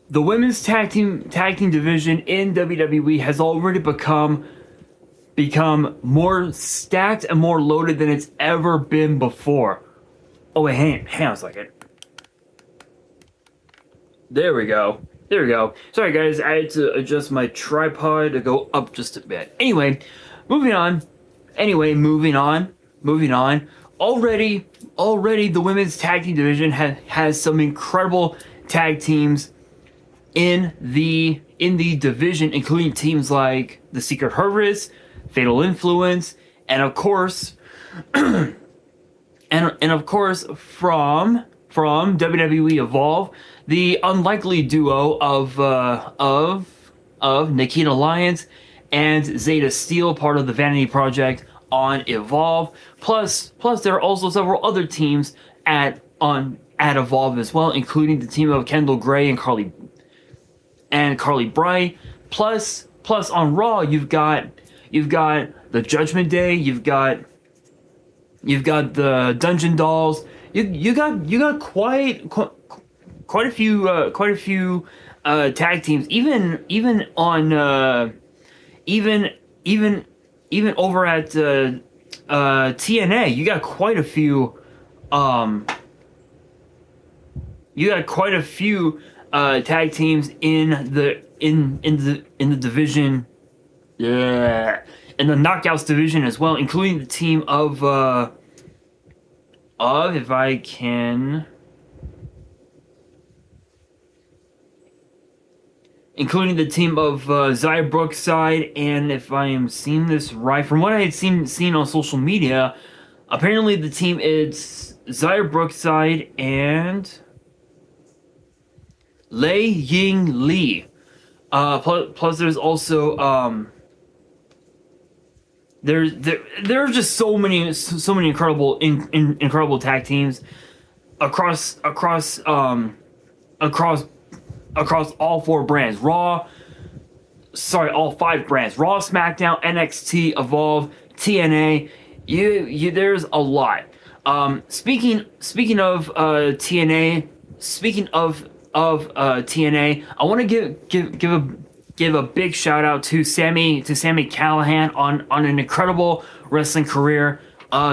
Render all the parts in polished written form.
the women's tag team division in WWE has already become more stacked and more loaded than it's ever been before. Oh wait, hang on a second. There we go. Sorry guys, I had to adjust my tripod to go up just a bit. Anyway, moving on. Already the women's tag team division has some incredible tag teams in the division, including teams like the Secret Service, Fatal Influence, and of course from WWE Evolve, the unlikely duo of Nikita Lyons and Zeta Steel, part of the Vanity Project on Evolve. Plus there are also several other teams at Evolve as well, including the team of Kendall Gray and Carly Bright. Plus on Raw, you've got the Judgment Day, you've got the Dungeon Dolls. You got quite a few tag teams. Even over at TNA, you got quite a few. Tag teams in the division. Yeah, in the Knockouts division as well, including the team of if I can, including the team of Zaya Brookside, and if I am seeing this right, from what I had seen on social media, apparently the team is Zaya Brookside and Lei Ying Lee. Plus there's also there are just so many incredible tag teams across all four brands. All 5 brands: Raw, SmackDown, NXT, Evolve, TNA. There's a lot. Speaking of TNA, I want to give a big shout out to Sami Callihan on an incredible wrestling career.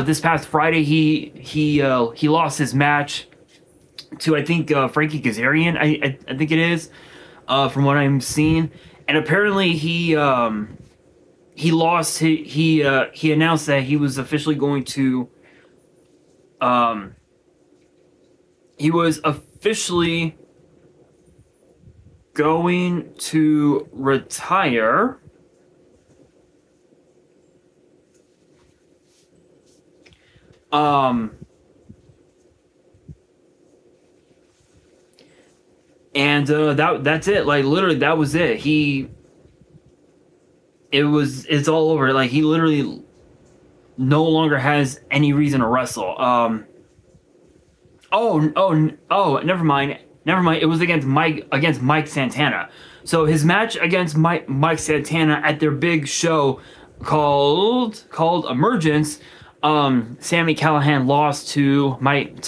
This past Friday, he lost his match to, I think, Frankie Kazarian. I think it is, from what I'm seeing. And apparently he lost. He announced that he was officially going to. He was officially going to retire. And that's it. Like, literally, that was it. It's all over. Like, he literally no longer has any reason to wrestle. Never mind. It was against Mike Santana. So his match against Mike Santana at their big show called Emergence, Sami Callihan lost to Mike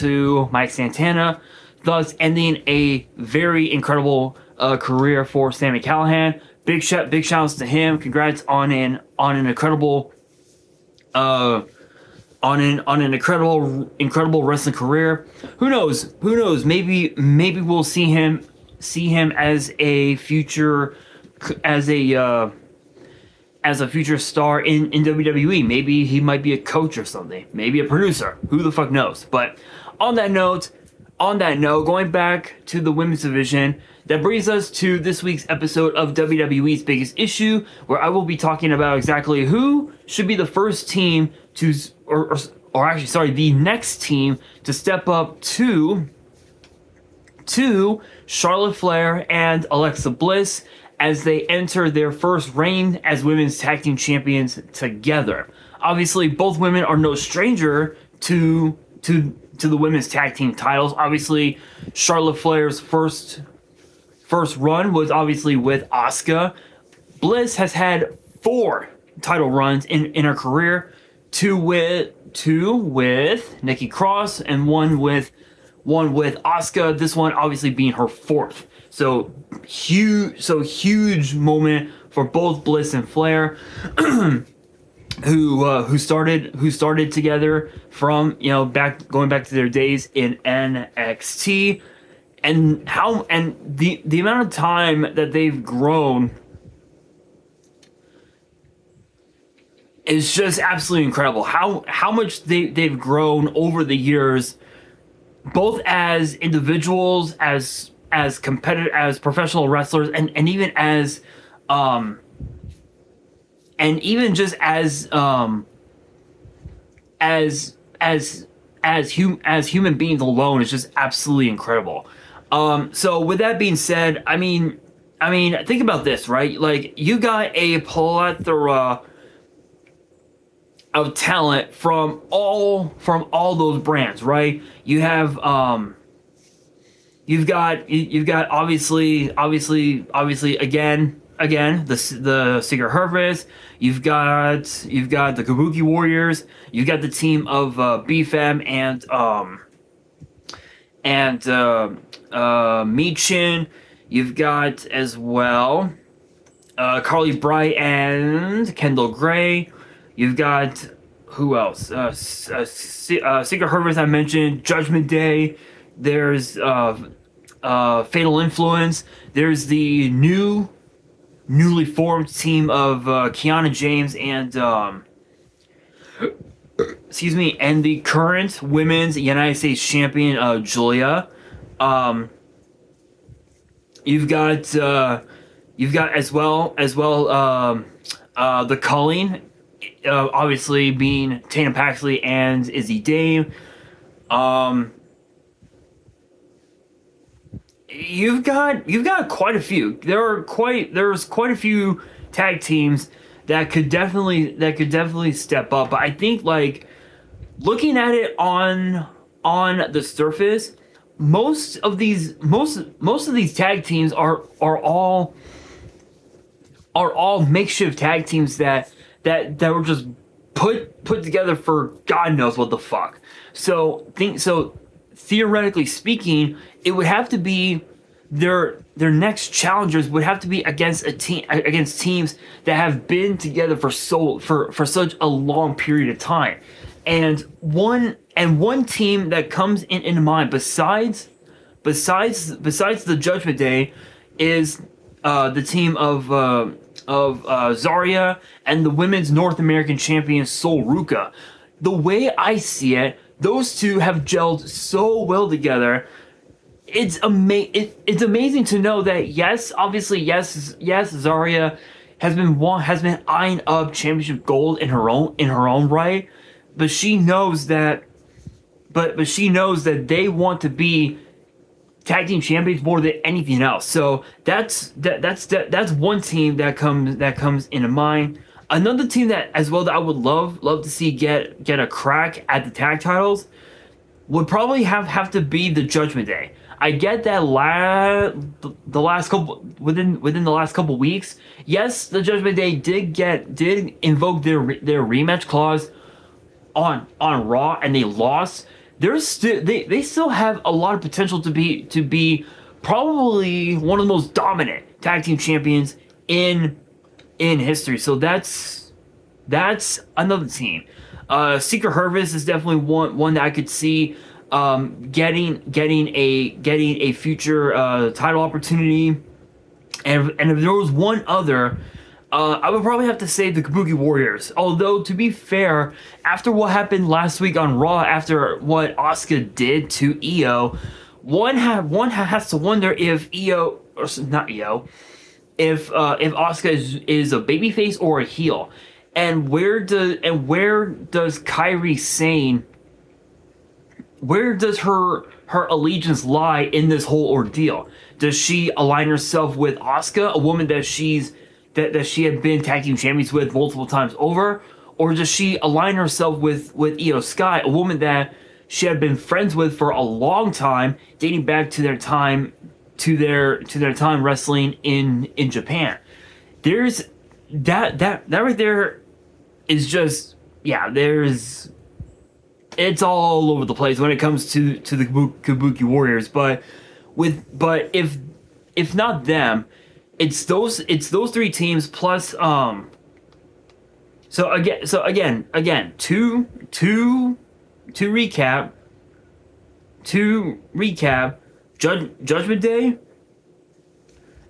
Santana, thus ending a very incredible career for Sami Callihan. Big shouts to him. Congrats on an incredible incredible wrestling career. Who knows? Maybe we'll see him as a future star in WWE. Maybe he might be a coach or something. Maybe a producer. Who the fuck knows? But on that note, going back to the women's division, that brings us to this week's episode of WWE's Biggest Issue, where I will be talking about exactly who should be the first team to, the next team to step up to Charlotte Flair and Alexa Bliss as they enter their first reign as women's tag team champions together. Obviously, both women are no stranger to the women's tag team titles. Obviously, Charlotte Flair's first run was obviously with Asuka. Bliss has had 4 title runs in her career, two with Nikki Cross and one with one with Asuka. This one obviously being her fourth. So huge moment for both Bliss and Flair, who started together from going back to their days in NXT, and the amount of time that they've grown is just absolutely incredible. How much they've grown over the years, both as individuals, as competitive, as professional wrestlers, and even as and even just as human beings alone is just absolutely incredible. So with that being said, I mean, think about this, right? Like, you got a plethora of talent from all those brands, right? You have you've got obviously again the Secret Harvest. You've got the Kabuki Warriors. You've got the team of BFM and Michin. You've got as well Carly Bright and Kendall Gray. You've got, who else? Secret Harvest, I mentioned. Judgment Day. There's Fatal Influence. There's the newly formed team of Kiana James and and the current women's United States champion Julia. You've got as well the Colleen, obviously being Tatum Paxley and Izzy Dame. You've got quite a few. There's quite a few tag teams that could definitely step up. But I think, like, looking at it on the surface, most of these tag teams are all makeshift tag teams that were just put together for God knows what the fuck. So theoretically speaking, it would have to be their next challengers would have to be against teams that have been together for such a long period of time. And one team that comes into mind besides the Judgment Day is the team of Zarya and the women's North American champion Sol Ruka. The way I see it, those two have gelled so well together. It's amazing to know that yes, Zarya has been eyeing up championship gold in her own right, but she knows that they want to be tag team champions more than anything else. So that's one team that comes into mind. Another team that as well that I would love to see get a crack at the tag titles would probably have to be the Judgment Day. I get that the last couple within the last couple weeks, yes, the Judgment Day did invoke their rematch clause on Raw, and they lost. They still have a lot of potential to be probably one of the most dominant tag team champions in history. So that's another team. Secret Harvest is definitely one that I could see getting a future title opportunity. And if there was one other, I would probably have to say the Kabuki Warriors. Although, to be fair, after what happened last week on Raw, after what Asuka did to Io, one has to wonder if Io, or not Io, if Asuka is a babyface or a heel, and where does Kairi Sane, where does her allegiance lie in this whole ordeal? Does she align herself with Asuka, a woman that she had been tag team champions with multiple times over, or does she align herself with Io Sky, a woman that she had been friends with for a long time, dating back to their time wrestling in Japan? There's that right there is just, yeah, there's it's all over the place when it comes to the Kabuki Warriors. But if not them, it's those three teams plus So again, to recap, Judgment Day,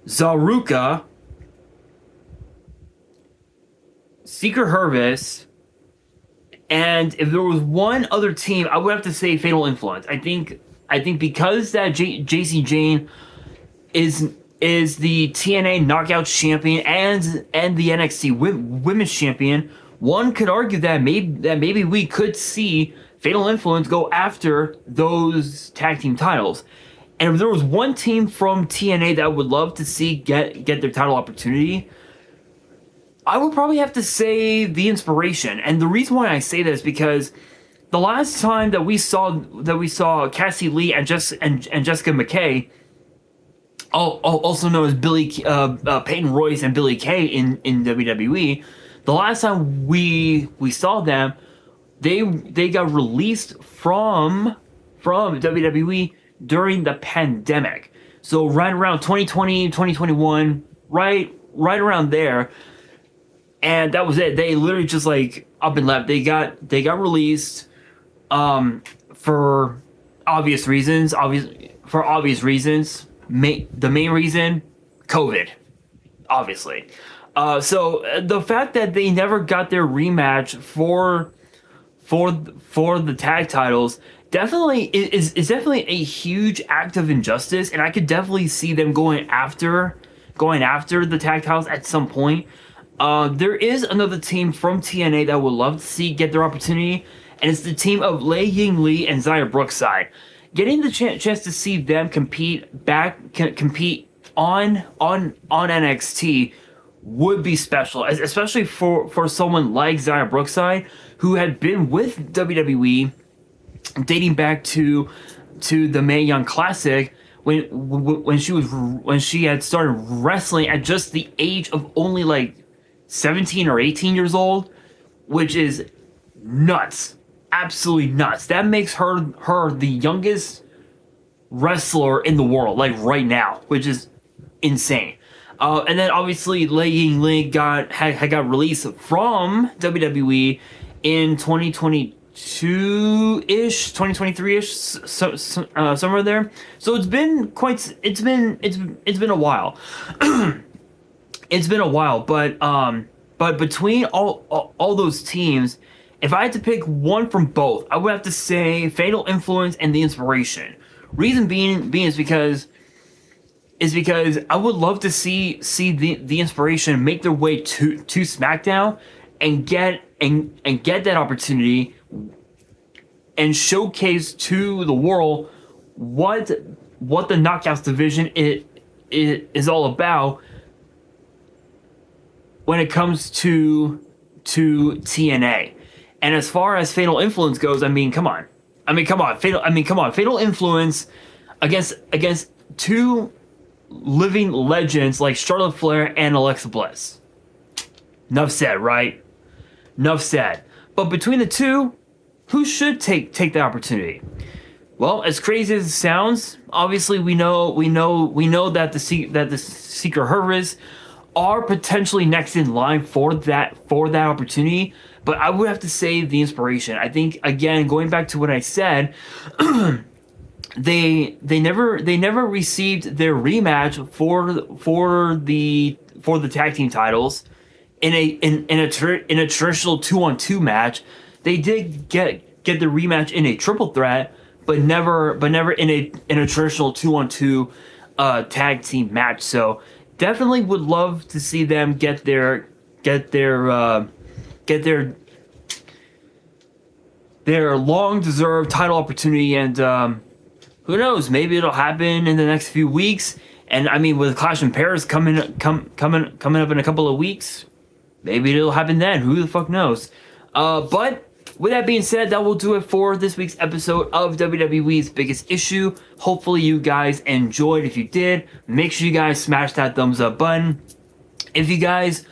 Zaruka, Secret Harvest, and if there was one other team, I would have to say Fatal Influence. I think because that JC Jane is the TNA Knockout Champion and the NXT Women's Champion, one could argue that maybe we could see Fatal Influence go after those tag team titles. And if there was one team from TNA that I would love to see get their title opportunity, I would probably have to say The Inspiration. And the reason why I say that is because the last time that we saw Cassie Lee and Jessica McKay, also known as Peyton Royce and Billie Kay in WWE, the last time we saw them, they got released from WWE during the pandemic. So right around 2020, 2021, right around there. And that was it. They literally just like up and left. They got released for obvious reasons. The main reason, COVID, obviously. So the fact that they never got their rematch for the tag titles definitely is definitely a huge act of injustice, and I could definitely see them going after the tag titles at some point. There is another team from TNA that I would love to see get their opportunity, and it's the team of Lei Ying Lee and Xia Brookside. Getting the chance to see them compete on NXT would be special, especially for someone like Xia Brookside, who had been with WWE dating back to the Mae Young Classic when she had started wrestling at just the age of only like 17 or 18 years old, which is nuts. Absolutely nuts. That makes her the youngest wrestler in the world, like right now, which is insane. And then obviously Lei Ying Lee got released from WWE in 2022-ish, 2023-ish, somewhere there. So it's been a while. It's been a while, but between all those teams, if I had to pick one from both, I would have to say Fatal Influence and The Inspiration. Reason being is because I would love to see the Inspiration make their way to SmackDown and get that opportunity and showcase to the world what the Knockouts division is all about when it comes to TNA. And as far as Fatal Influence goes, come on. Fatal Influence against two living legends like Charlotte Flair and Alexa Bliss. Enough said, right? Enough said. But between the two, who should take that opportunity? Well, as crazy as it sounds, obviously we know that the Secret Harvest are potentially next in line for that opportunity. But I would have to say The Inspiration. I think, again, going back to what I said, they never received their rematch for the tag team titles in a traditional 2-on-2 match. They did get the rematch in a triple threat, but never in a traditional 2-on-2 tag team match. So definitely would love to see them get their long-deserved title opportunity, and who knows, maybe it'll happen in the next few weeks. And with Clash in Paris coming up in a couple of weeks, maybe it'll happen then. Who the fuck knows? But with that being said, that will do it for this week's episode of WWE's Biggest Issue. Hopefully you guys enjoyed. If you did, make sure you guys smash that thumbs up button. If you guys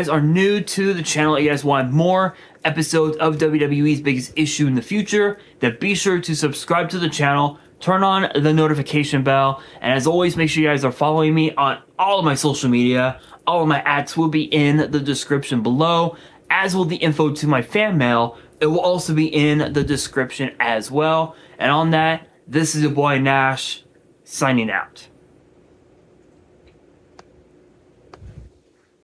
are new to the channel and you guys want more, episodes of WWE's Biggest Issue in the future, then be sure to subscribe to the channel, turn on the notification bell, and as always, make sure you guys are following me on all of my social media. All of my ads will be in the description below, as will the info to my fan mail. It will also be in the description as well. And on that, this is your boy Nash, signing out.